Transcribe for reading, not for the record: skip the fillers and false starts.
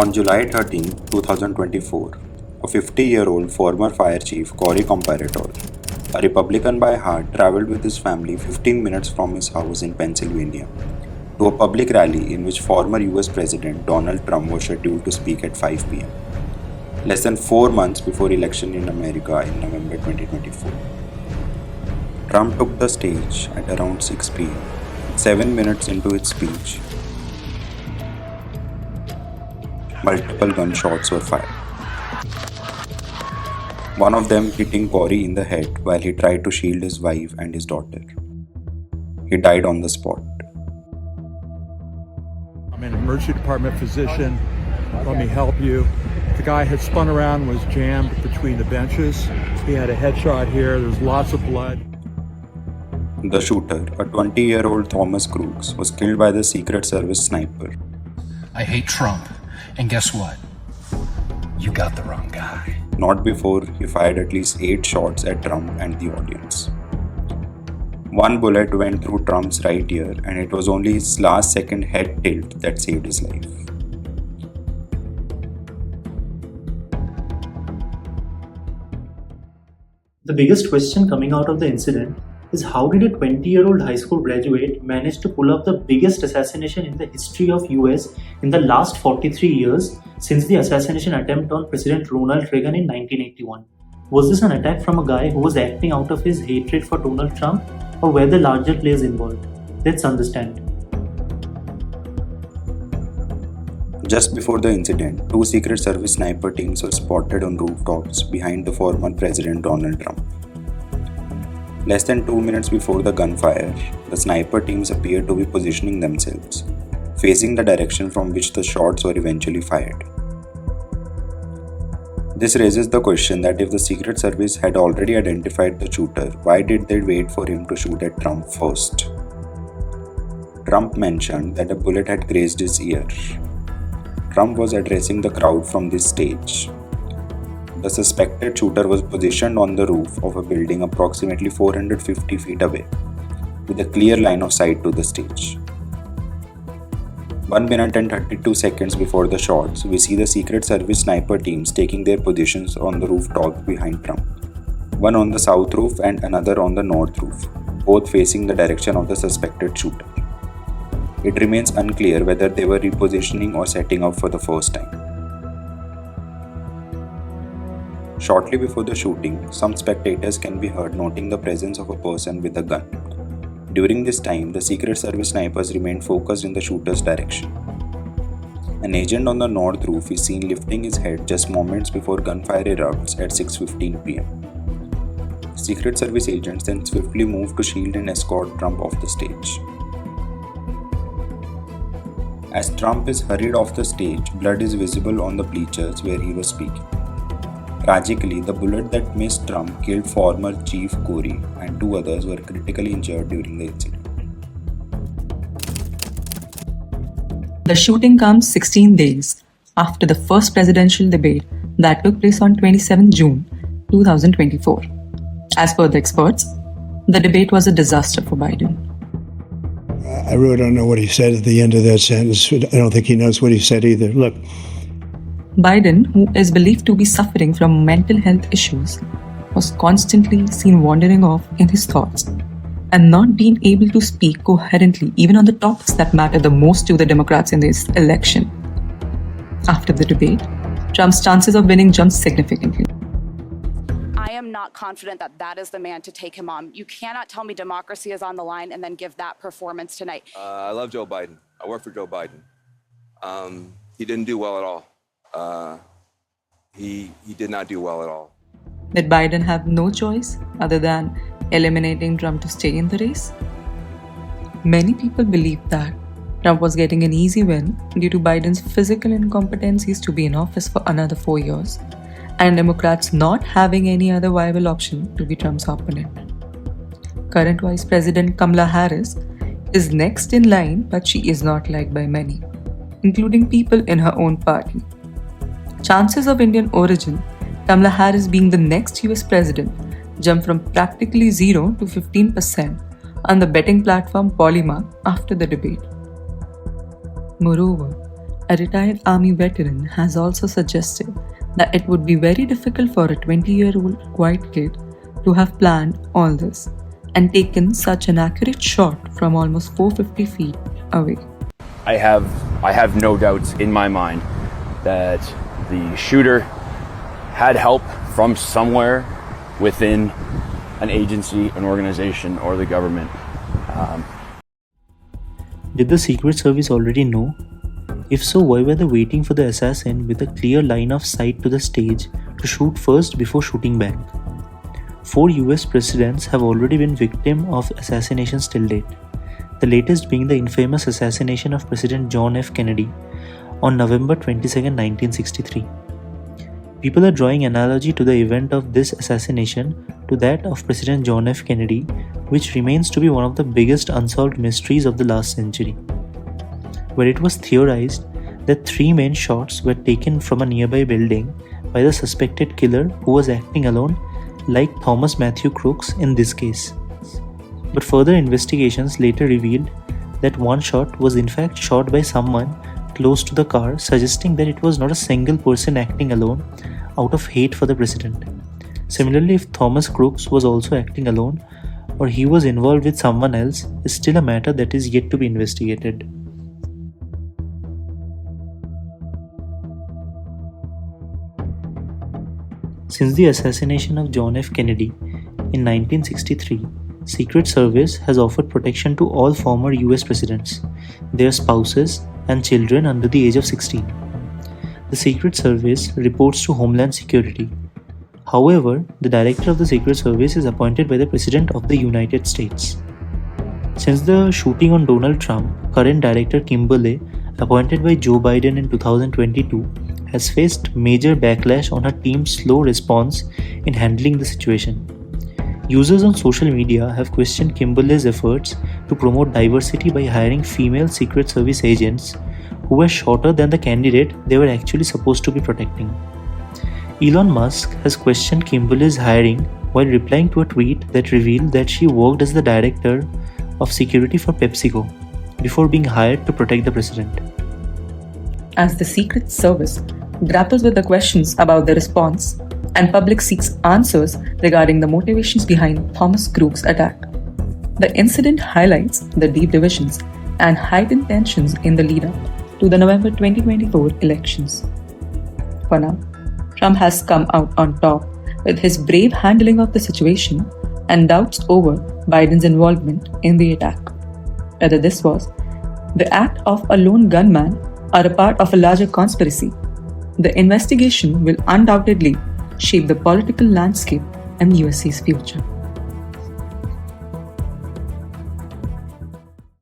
On July 13, 2024, a 50-year-old former fire chief, Cory Comparator, a Republican by heart, traveled with his family 15 minutes from his house in Pennsylvania to a public rally in which former US President Donald Trump was scheduled to speak at 5 pm, less than 4 months before election in America in November 2024. Trump took the stage at around 6 pm. 7 minutes into his speech, multiple gunshots were fired. One of them hitting Cory in the head while he tried to shield his wife and his daughter. He died on the spot. I'm an emergency department physician. Let me help you. The guy had spun around, was jammed between the benches. He had a headshot here. There's lots of blood. The shooter, a 20-year-old Thomas Crooks, was killed by the Secret Service sniper. I hate Trump. And guess what? You got the wrong guy. Not before he fired at least 8 shots at Trump and the audience. One bullet went through Trump's right ear, and it was only his last second head tilt that saved his life. The biggest question coming out of the incident is how did a 20-year-old high school graduate manage to pull off the biggest assassination in the history of US in the last 43 years since the assassination attempt on President Ronald Reagan in 1981? Was this an attack from a guy who was acting out of his hatred for Donald Trump, or were there larger players involved? Let's understand. Just before the incident, 2 Secret Service sniper teams were spotted on rooftops behind the former President Donald Trump. Less than 2 minutes before the gunfire, the sniper teams appeared to be positioning themselves, facing the direction from which the shots were eventually fired. This raises the question that if the Secret Service had already identified the shooter, why did they wait for him to shoot at Trump first? Trump mentioned that a bullet had grazed his ear. Trump was addressing the crowd from this stage. The suspected shooter was positioned on the roof of a building approximately 450 feet away, with a clear line of sight to the stage. 1 minute and 32 seconds before the shots, we see the Secret Service sniper teams taking their positions on the rooftop behind Trump, one on the south roof and another on the north roof, both facing the direction of the suspected shooter. It remains unclear whether they were repositioning or setting up for the first time. Shortly before the shooting, some spectators can be heard noting the presence of a person with a gun. During this time, the Secret Service snipers remained focused in the shooter's direction. An agent on the north roof is seen lifting his head just moments before gunfire erupts at 6:15 pm. Secret Service agents then swiftly move to shield and escort Trump off the stage. As Trump is hurried off the stage, blood is visible on the bleachers where he was speaking. Tragically, the bullet that missed Trump killed former Chief Cory, and 2 others were critically injured during the incident. The shooting comes 16 days after the first presidential debate that took place on 27 June 2024. As per the experts, the debate was a disaster for Biden. I really don't know what he said at the end of that sentence. I don't think he knows what he said either. Look, Biden, who is believed to be suffering from mental health issues, was constantly seen wandering off in his thoughts and not being able to speak coherently even on the topics that matter the most to the Democrats in this election. After the debate, Trump's chances of winning jumped significantly. I am not confident that that is the man to take him on. You cannot tell me democracy is on the line and then give that performance tonight. I love Joe Biden. I work for Joe Biden. He didn't do well at all. He did not do well at all. Did Biden have no choice other than eliminating Trump to stay in the race? Many people believe that Trump was getting an easy win due to Biden's physical incompetencies to be in office for another 4 years, and Democrats not having any other viable option to be Trump's opponent. Current Vice President Kamala Harris is next in line, but she is not liked by many, including people in her own party. Chances of Indian origin, Kamala Harris being the next US president, jumped from practically 0 to 15% on the betting platform Polymark after the debate. Moreover, A retired army veteran has also suggested that it would be very difficult for a 20-year-old white kid to have planned all this and taken such an accurate shot from almost 450 feet away. I have no doubts in my mind that the shooter had help from somewhere within an agency, an organization, or the government. Did the Secret Service already know? If so, why were they waiting for the assassin with a clear line of sight to the stage to shoot first before shooting back? 4 US presidents have already been victim of assassinations till date, the latest being the infamous assassination of President John F. Kennedy on November 22, 1963. People are drawing analogy to the event of this assassination to that of President John F. Kennedy, which remains to be one of the biggest unsolved mysteries of the last century, where it was theorized that 3 main shots were taken from a nearby building by the suspected killer who was acting alone, like Thomas Matthew Crooks in this case. But further investigations later revealed that one shot was in fact shot by someone close to the car, suggesting that it was not a single person acting alone out of hate for the president. Similarly, if Thomas Crooks was also acting alone or he was involved with someone else is still a matter that is yet to be investigated. Since the assassination of John F. Kennedy in 1963, Secret Service has offered protection to all former US presidents, their spouses, and children under the age of 16. The Secret Service reports to Homeland Security. However, the director of the Secret Service is appointed by the President of the United States. Since the shooting on Donald Trump, current director Kimberly, appointed by Joe Biden in 2022, has faced major backlash on her team's slow response in handling the situation. Users on social media have questioned Kimberly's efforts to promote diversity by hiring female Secret Service agents who were shorter than the candidate they were actually supposed to be protecting. Elon Musk has questioned Kimberly's hiring while replying to a tweet that revealed that she worked as the director of security for PepsiCo before being hired to protect the president. As the Secret Service grapples with the questions about the response and public seeks answers regarding the motivations behind Thomas Crooks' attack, the incident highlights the deep divisions and heightened tensions in the lead-up to the November 2024 elections. For now, Trump has come out on top with his brave handling of the situation and doubts over Biden's involvement in the attack. Whether this was the act of a lone gunman or a part of a larger conspiracy, the investigation will undoubtedly shape the political landscape and USA's future.